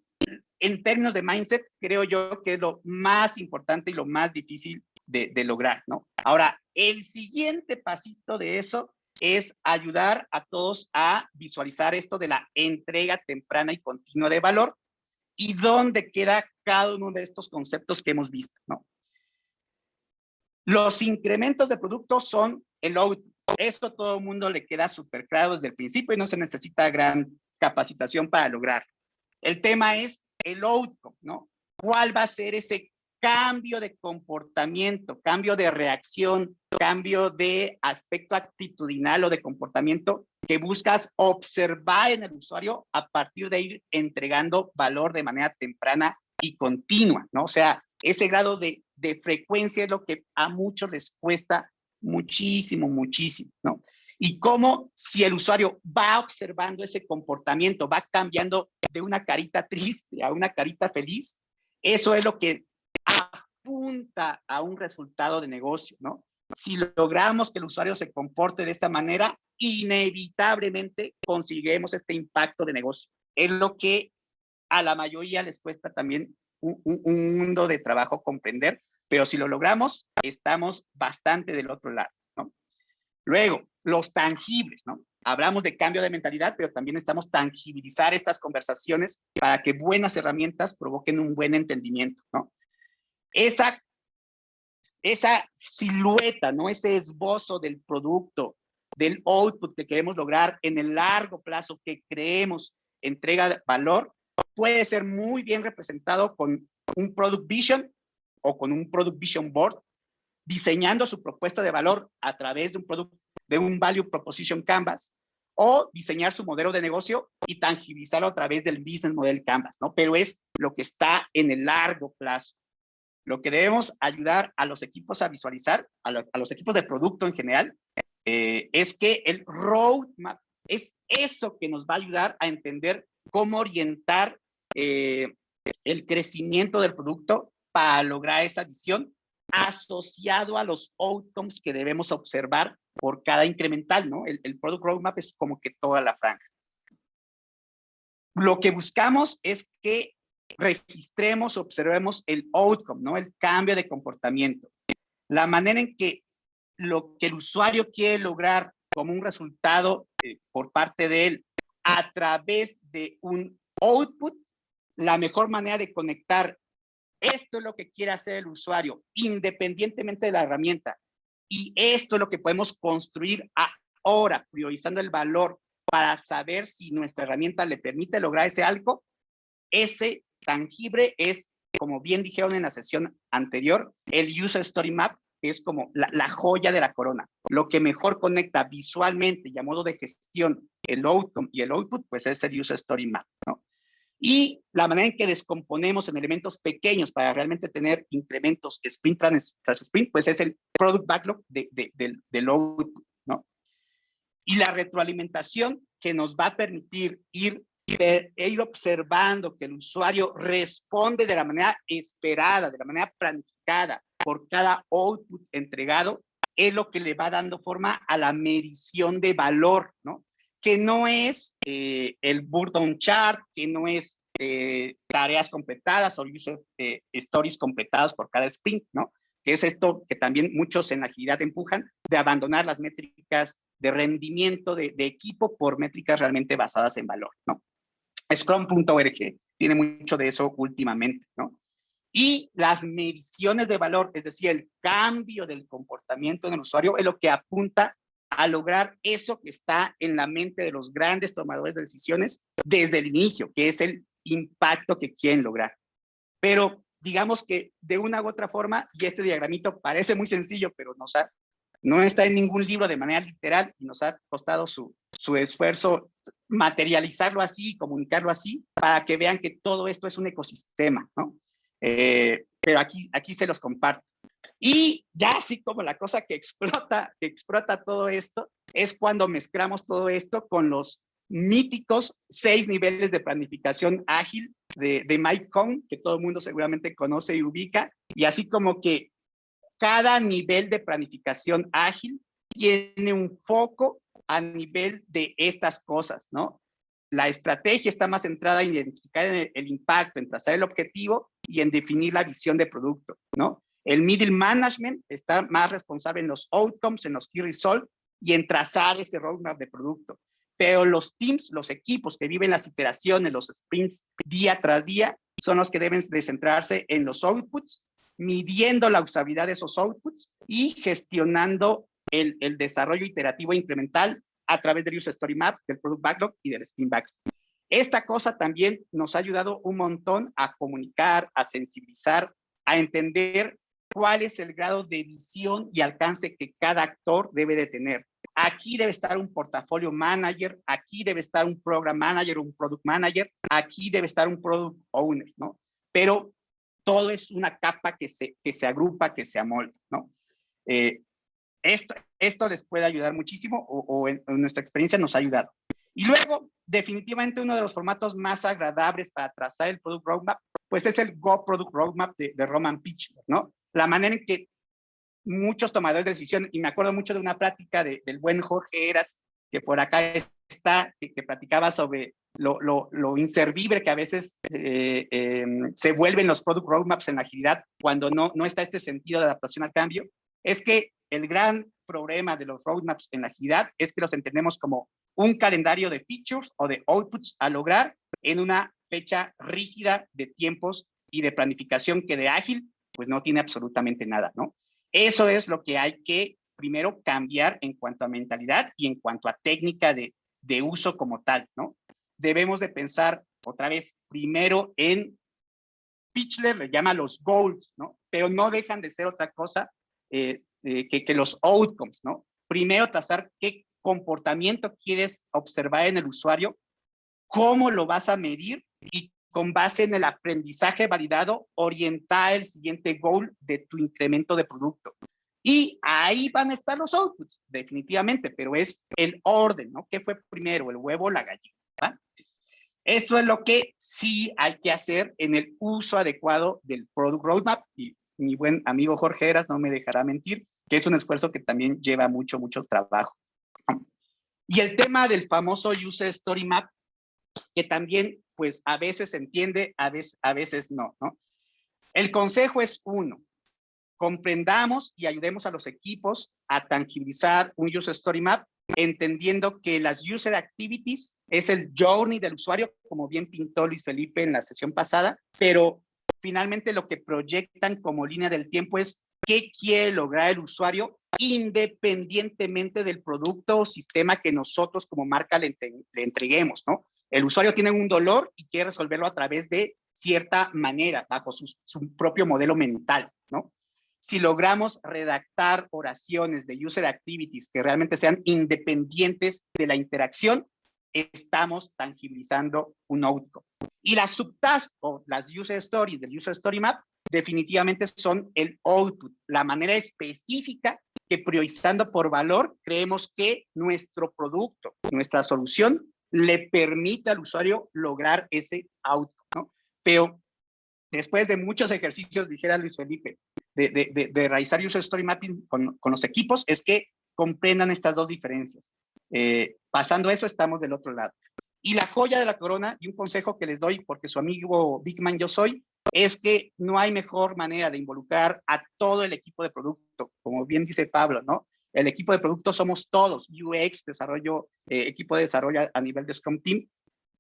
en términos de mindset, creo yo que es lo más importante y lo más difícil de lograr, ¿no? Ahora, el siguiente pasito de eso es ayudar a todos a visualizar esto de la entrega temprana y continua de valor y dónde queda cada uno de estos conceptos que hemos visto, ¿no? Los incrementos de productos son el output. Esto todo el mundo le queda súper claro desde el principio y no se necesita gran capacitación para lograr. El tema es el outcome, ¿no? ¿Cuál va a ser ese cambio de comportamiento, cambio de reacción, cambio de aspecto actitudinal o de comportamiento que buscas observar en el usuario a partir de ir entregando valor de manera temprana y continua, ¿no? O sea, ese grado de frecuencia es lo que a muchos les cuesta muchísimo, muchísimo, ¿no? Y cómo si el usuario va observando ese comportamiento, va cambiando de una carita triste a una carita feliz, eso es lo que apunta a un resultado de negocio, ¿no? Si logramos que el usuario se comporte de esta manera, inevitablemente conseguiremos este impacto de negocio. Es lo que a la mayoría les cuesta también un mundo de trabajo comprender, pero si lo logramos, estamos bastante del otro lado, ¿no? Luego, los tangibles, ¿no? Hablamos de cambio de mentalidad, pero también estamos tangibilizar estas conversaciones para que buenas herramientas provoquen un buen entendimiento, ¿no? Esa silueta, ¿no? Ese esbozo del producto, del output que queremos lograr en el largo plazo, que creemos entrega valor, puede ser muy bien representado con un Product Vision o con un Product Vision Board, diseñando su propuesta de valor a través de un Value Proposition Canvas, o diseñar su modelo de negocio y tangibilizarlo a través del Business Model Canvas, ¿no? Pero es lo que está en el largo plazo. Lo que debemos ayudar a los equipos a visualizar, a los equipos de producto en general, es que el roadmap es eso que nos va a ayudar a entender cómo orientar el crecimiento del producto para lograr esa visión asociado a los outcomes que debemos observar por cada incremental, ¿no? El Product Roadmap es como que toda la franja. Lo que buscamos es que registremos, observemos el outcome, ¿no? El cambio de comportamiento. La manera en que lo que el usuario quiere lograr como un resultado por parte de él a través de un output, la mejor manera de conectar esto es lo que quiere hacer el usuario independientemente de la herramienta y esto es lo que podemos construir ahora, priorizando el valor para saber si nuestra herramienta le permite lograr ese algo. Ese tangible es, como bien dijeron en la sesión anterior, el User Story Map, que es como la joya de la corona. Lo que mejor conecta visualmente y a modo de gestión el outcome y el output, pues es el User Story Map, ¿no? Y la manera en que descomponemos en elementos pequeños para realmente tener incrementos sprint tras sprint, pues es el Product Backlog del output, ¿no? Y la retroalimentación que nos va a permitir ir observando que el usuario responde de la manera esperada, de la manera planificada por cada output entregado, es lo que le va dando forma a la medición de valor, ¿no? Que no es el burn chart, que no es tareas completadas o user stories completadas por cada sprint, ¿no? Que es esto que también muchos en la agilidad empujan, de abandonar las métricas de rendimiento de equipo por métricas realmente basadas en valor, ¿no? Scrum.org tiene mucho de eso últimamente, ¿no? Y las mediciones de valor, es decir, el cambio del comportamiento en el usuario, es lo que apunta a lograr eso que está en la mente de los grandes tomadores de decisiones desde el inicio, que es el impacto que quieren lograr. Pero digamos que de una u otra forma, y este diagramito parece muy sencillo, pero no está en ningún libro de manera literal y nos ha costado su esfuerzo materializarlo así, comunicarlo así, para que vean que todo esto es un ecosistema, ¿no? Pero aquí se los comparto. Y ya así como la cosa que explota todo esto, es cuando mezclamos todo esto con los míticos 6 niveles de planificación ágil de Mike Cohn, que todo el mundo seguramente conoce y ubica, y así como que cada nivel de planificación ágil tiene un foco a nivel de estas cosas, ¿no? La estrategia está más centrada en identificar el impacto, en trazar el objetivo y en definir la visión de producto, ¿no? El middle management está más responsable en los outcomes, en los key results y en trazar ese roadmap de producto. Pero los teams, los equipos que viven las iteraciones, los sprints día tras día, son los que deben de centrarse en los outputs, midiendo la usabilidad de esos outputs y gestionando el desarrollo iterativo e incremental a través del User Story Map, del Product Backlog y del Sprint Backlog. Esta cosa también nos ha ayudado un montón a comunicar, a sensibilizar, a entender cuál es el grado de visión y alcance que cada actor debe de tener. Aquí debe estar un portafolio manager, aquí debe estar un program manager, un product manager, aquí debe estar un product owner, ¿no? Pero todo es una capa que se agrupa, que se amolda, ¿no? Esto les puede ayudar muchísimo o en nuestra experiencia nos ha ayudado. Y luego, definitivamente uno de los formatos más agradables para trazar el Product Roadmap, pues es el Go Product Roadmap de Roman Pichler, ¿no? La manera en que muchos tomadores de decisión, y me acuerdo mucho de una plática del buen Jorge Heras, que por acá está, que platicaba sobre lo inservible que a veces se vuelven los Product Roadmaps en la agilidad cuando no está este sentido de adaptación al cambio, es que el gran problema de los roadmaps en la agilidad es que los entendemos como un calendario de features o de outputs a lograr en una fecha rígida de tiempos y de planificación que de ágil pues no tiene absolutamente nada, ¿no? Eso es lo que hay que primero cambiar en cuanto a mentalidad y en cuanto a técnica de uso como tal, ¿no? Debemos de pensar otra vez primero en Pichler le llama los goals, ¿no? Pero no dejan de ser otra cosa que los outcomes, ¿no? Primero trazar qué comportamiento quieres observar en el usuario, cómo lo vas a medir y con base en el aprendizaje validado, orientar el siguiente goal de tu incremento de producto. Y ahí van a estar los outputs, definitivamente, pero es el orden, ¿no? ¿Qué fue primero, el huevo o la gallina? ¿Va? Esto es lo que sí hay que hacer en el uso adecuado del Product Roadmap, y mi buen amigo Jorge Heras no me dejará mentir, que es un esfuerzo que también lleva mucho trabajo. Y el tema del famoso User Story Map, que también, pues, a veces se entiende, a veces no, ¿no? El consejo es uno: comprendamos y ayudemos a los equipos a tangibilizar un User Story Map, entendiendo que las User Activities es el journey del usuario, como bien pintó Luis Felipe en la sesión pasada, pero finalmente lo que proyectan como línea del tiempo es qué quiere lograr el usuario independientemente del producto o sistema que nosotros como marca le entreguemos, ¿no? El usuario tiene un dolor y quiere resolverlo a través de cierta manera, bajo su propio modelo mental, ¿no? Si logramos redactar oraciones de user activities que realmente sean independientes de la interacción, estamos tangibilizando un outcome. Y las subtasks o las user stories del user story map definitivamente son el output, la manera específica que, priorizando por valor, creemos que nuestro producto, nuestra solución, le permite al usuario lograr ese outcome, ¿no? Pero después de muchos ejercicios, dijera Luis Felipe, de realizar user story mapping con los equipos, es que comprendan estas dos diferencias. Pasando eso, estamos del otro lado. Y la joya de la corona, y un consejo que les doy, porque su amigo Big Man yo soy, es que no hay mejor manera de involucrar a todo el equipo de producto, como bien dice Pablo, ¿no? El equipo de producto somos todos, UX, desarrollo, equipo de desarrollo a nivel de Scrum Team.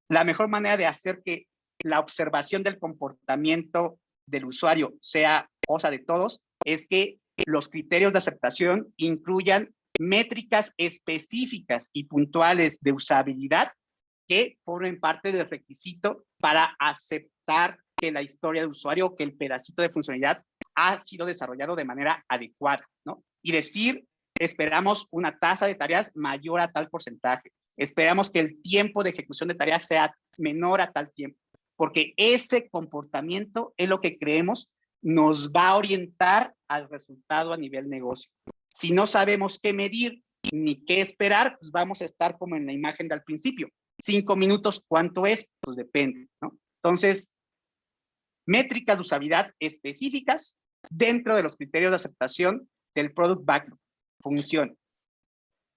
La mejor manera de hacer que la observación del comportamiento del usuario sea cosa de todos es que los criterios de aceptación incluyan métricas específicas y puntuales de usabilidad que formen parte del requisito para aceptar que la historia de usuario o que el pedacito de funcionalidad ha sido desarrollado de manera adecuada, ¿no? Y decir, esperamos una tasa de tareas mayor a tal porcentaje. Esperamos que el tiempo de ejecución de tareas sea menor a tal tiempo, porque ese comportamiento es lo que creemos nos va a orientar al resultado a nivel negocio. Si no sabemos qué medir ni qué esperar, pues vamos a estar como en la imagen del principio. 5 minutos, ¿cuánto es? Pues depende, ¿no? Entonces, métricas de usabilidad específicas dentro de los criterios de aceptación del Product Backlog. Funciona.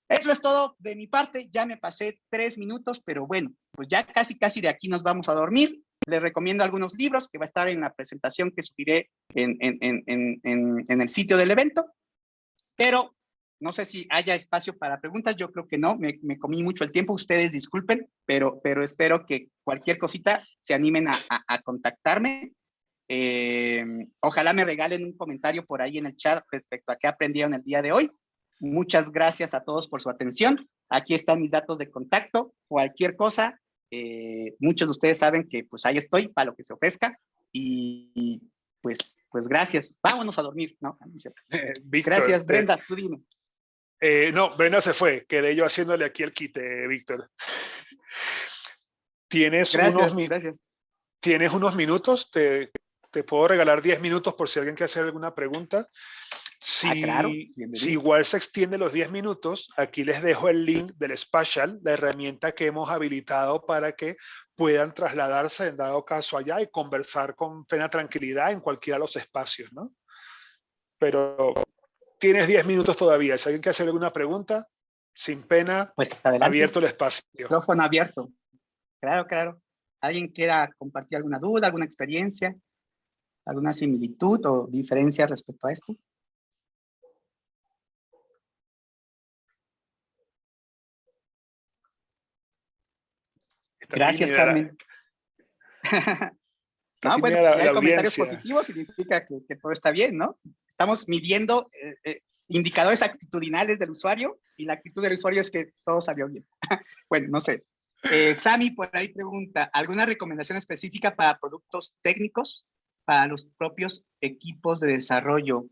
Eso es todo de mi parte. Ya me pasé 3 minutos, pero bueno, pues ya casi de aquí nos vamos a dormir. Les recomiendo algunos libros que va a estar en la presentación que subiré en el sitio del evento. Pero no sé si haya espacio para preguntas. Yo creo que no. Me comí mucho el tiempo. Ustedes disculpen, pero espero que cualquier cosita se animen a contactarme. Ojalá me regalen un comentario por ahí en el chat respecto a qué aprendieron el día de hoy. Muchas gracias a todos por su atención. Aquí están mis datos de contacto. Cualquier cosa, muchos de ustedes saben que pues ahí estoy para lo que se ofrezca. Y pues gracias. Vámonos a dormir, ¿no? Víctor, gracias, Brenda, tú dime. No, Brenda se fue. Quedé yo haciéndole aquí el quite, Víctor. ¿Tienes unos minutos? Te puedo regalar 10 minutos por si alguien quiere hacer alguna pregunta. Claro. Si igual se extiende los 10 minutos, aquí les dejo el link del Spatial, la herramienta que hemos habilitado para que puedan trasladarse en dado caso allá y conversar con plena tranquilidad en cualquiera de los espacios, ¿no? Pero tienes 10 minutos todavía. Si alguien quiere hacer alguna pregunta, sin pena, pues adelante. Abierto el espacio. Micrófono abierto. Claro. ¿Alguien quiera compartir alguna duda, alguna experiencia, alguna similitud o diferencia respecto a esto? Gracias, Carmen. No, bueno, si hay comentarios positivos, significa que todo está bien, ¿no? Estamos midiendo indicadores actitudinales del usuario y la actitud del usuario es que todo salió bien. Bueno, no sé. Sami por ahí pregunta, ¿alguna recomendación específica para productos técnicos para los propios equipos de desarrollo?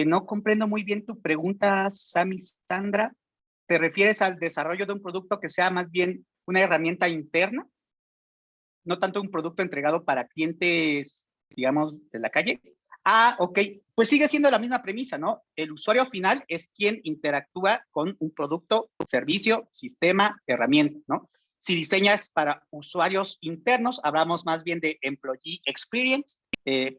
No comprendo muy bien tu pregunta, Sami Sandra. ¿Te refieres al desarrollo de un producto que sea más bien una herramienta interna? No tanto un producto entregado para clientes, digamos, de la calle. Ok. Pues sigue siendo la misma premisa, ¿no? El usuario final es quien interactúa con un producto, servicio, sistema, herramienta, ¿no? Si diseñas para usuarios internos, hablamos más bien de Employee Experience,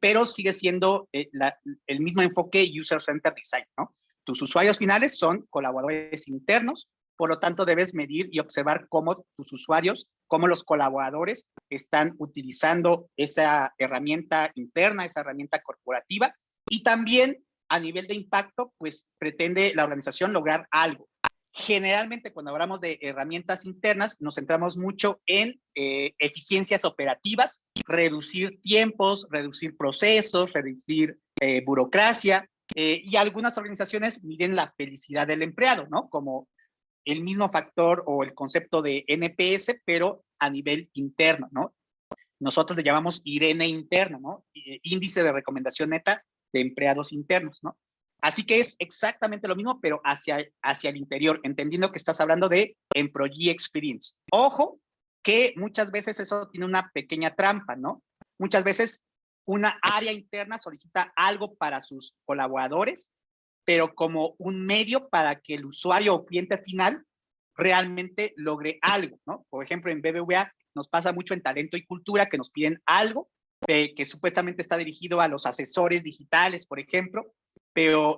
pero sigue siendo el mismo enfoque User Centered Design, ¿no? Tus usuarios finales son colaboradores internos, por lo tanto debes medir y observar cómo tus usuarios, cómo los colaboradores están utilizando esa herramienta interna, esa herramienta corporativa, y también a nivel de impacto, pues pretende la organización lograr algo. Generalmente, cuando hablamos de herramientas internas, nos centramos mucho en eficiencias operativas, reducir tiempos, reducir procesos, reducir burocracia, y algunas organizaciones miden la felicidad del empleado, ¿no? Como el mismo factor o el concepto de NPS, pero a nivel interno, ¿no? Nosotros le llamamos IRENE interno, ¿no? Índice de recomendación neta de empleados internos, ¿no? Así que es exactamente lo mismo, pero hacia el interior, entendiendo que estás hablando de Employee Experience. Ojo, que muchas veces eso tiene una pequeña trampa, ¿no? Muchas veces una área interna solicita algo para sus colaboradores, pero como un medio para que el usuario o cliente final realmente logre algo, ¿no? Por ejemplo, en BBVA nos pasa mucho en talento y cultura que nos piden algo que supuestamente está dirigido a los asesores digitales, por ejemplo,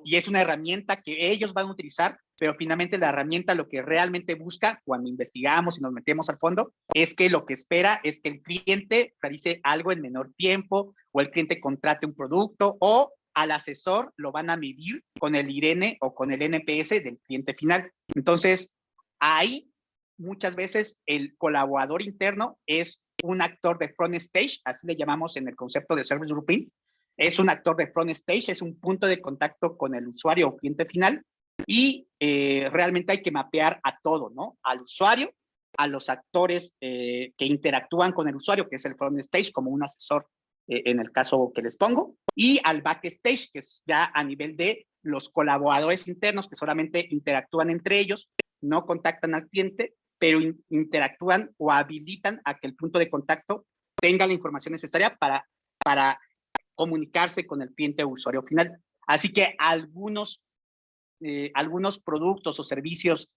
y es una herramienta que ellos van a utilizar, pero finalmente la herramienta lo que realmente busca cuando investigamos y nos metemos al fondo es que lo que espera es que el cliente realice algo en menor tiempo o el cliente contrate un producto o al asesor lo van a medir con el IRENE o con el NPS del cliente final. Entonces, ahí muchas veces el colaborador interno es un actor de front stage, así le llamamos en el concepto de service grouping, es un actor de front stage, es un punto de contacto con el usuario o cliente final y realmente hay que mapear a todo, ¿no? Al usuario, a los actores que interactúan con el usuario, que es el front stage, como un asesor en el caso que les pongo, y al backstage, que es ya a nivel de los colaboradores internos que solamente interactúan entre ellos, no contactan al cliente, pero interactúan o habilitan a que el punto de contacto tenga la información necesaria para comunicarse con el cliente o usuario final. Así que algunos productos o servicios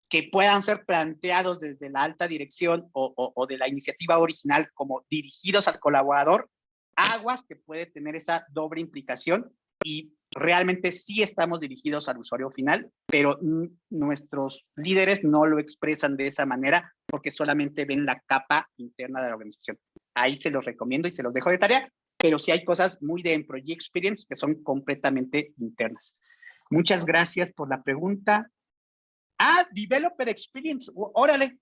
que puedan ser planteados desde la alta dirección o de la iniciativa original como dirigidos al colaborador, aguas que puede tener esa doble implicación y realmente sí estamos dirigidos al usuario final, pero nuestros líderes no lo expresan de esa manera porque solamente ven la capa interna de la organización. Ahí se los recomiendo y se los dejo de tarea, pero sí hay cosas muy de Employee Experience que son completamente internas. Muchas gracias por la pregunta. Developer Experience, órale,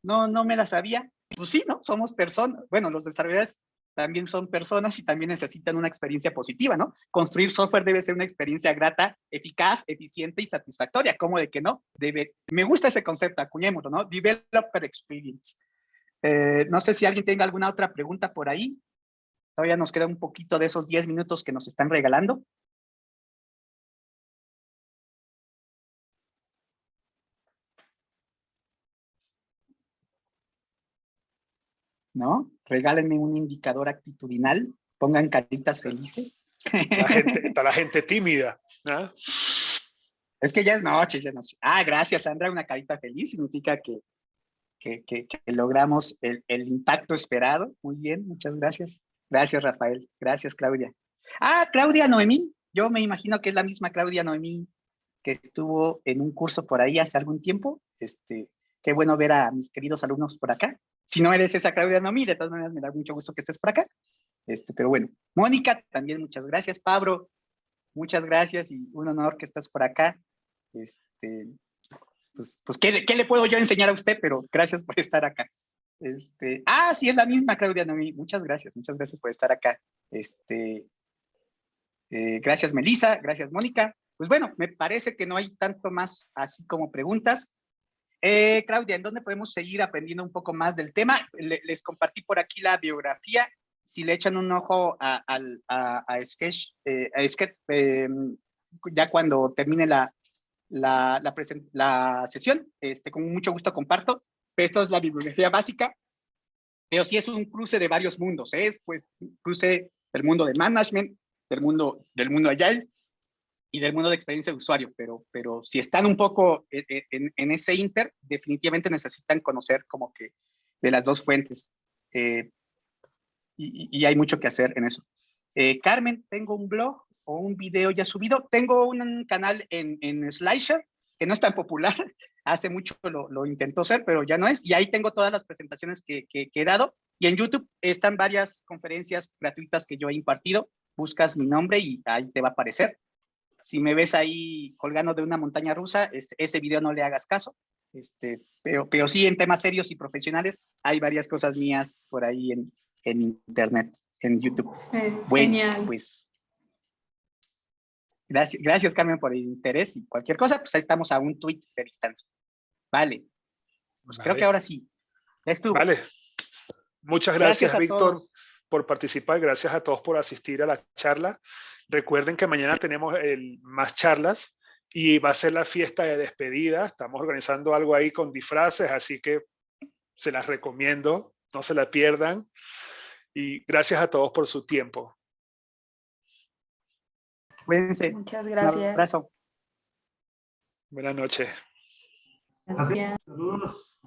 no me la sabía. Pues sí, ¿no? Somos personas, bueno, los desarrolladores también son personas y también necesitan una experiencia positiva, ¿no? Construir software debe ser una experiencia grata, eficaz, eficiente y satisfactoria. ¿Cómo de que no? Me gusta ese concepto, acuñémoslo, ¿no? Developer Experience. No sé si alguien tenga alguna otra pregunta por ahí. Todavía nos queda un poquito de esos 10 minutos que nos están regalando. ¿No? Regálenme un indicador actitudinal, pongan caritas felices. Está la gente tímida, ¿no? Es que ya es noche, ya es noche. Gracias, Sandra, una carita feliz significa que logramos el impacto esperado. Muy bien, muchas gracias. Gracias, Rafael. Gracias, Claudia. Claudia Noemí. Yo me imagino que es la misma Claudia Noemí que estuvo en un curso por ahí hace algún tiempo. Qué bueno ver a mis queridos alumnos por acá. Si no eres esa Claudia Noemí, de todas maneras me da mucho gusto que estés por acá. Pero bueno, Mónica, también muchas gracias. Pablo, muchas gracias y un honor que estás por acá. Pues ¿qué le puedo yo enseñar a usted? Pero gracias por estar acá. Sí, es la misma Claudia Noemí. Muchas gracias por estar acá. Gracias, Melissa, gracias, Mónica. Pues bueno, me parece que no hay tanto más así como preguntas. Claudia, ¿en dónde podemos seguir aprendiendo un poco más del tema? Les compartí por aquí la biografía. Si le echan un ojo a Sketch, ya cuando termine la sesión, con mucho gusto comparto. Esto es la bibliografía básica, pero sí es un cruce de varios mundos. Es pues un cruce del mundo de management, del mundo Agile y del mundo de experiencia de usuario, pero si están un poco en ese inter, definitivamente necesitan conocer como que de las dos fuentes. Y hay mucho que hacer en eso. Carmen, tengo un blog o un video ya subido. Tengo un canal en SlideShare, que no es tan popular. Hace mucho lo intentó ser, pero ya no es. Y ahí tengo todas las presentaciones que he dado. Y en YouTube están varias conferencias gratuitas que yo he impartido. Buscas mi nombre y ahí te va a aparecer. Si me ves ahí colgando de una montaña rusa, ese video no le hagas caso. Pero sí, en temas serios y profesionales, hay varias cosas mías por ahí en internet, en YouTube. Bueno, Genial. pues gracias Carmen por el interés y cualquier cosa, pues ahí estamos a un tweet de distancia. Vale, pues creo que ahora sí. Ya estuvo. Vale. Muchas gracias Víctor, por participar. Gracias a todos por asistir a la charla. Recuerden que mañana tenemos más charlas y va a ser la fiesta de despedida. Estamos organizando algo ahí con disfraces, así que se las recomiendo. No se la pierdan. Y gracias a todos por su tiempo. Cuídense. Muchas gracias. Un abrazo. Buenas noches. Gracias. Saludos.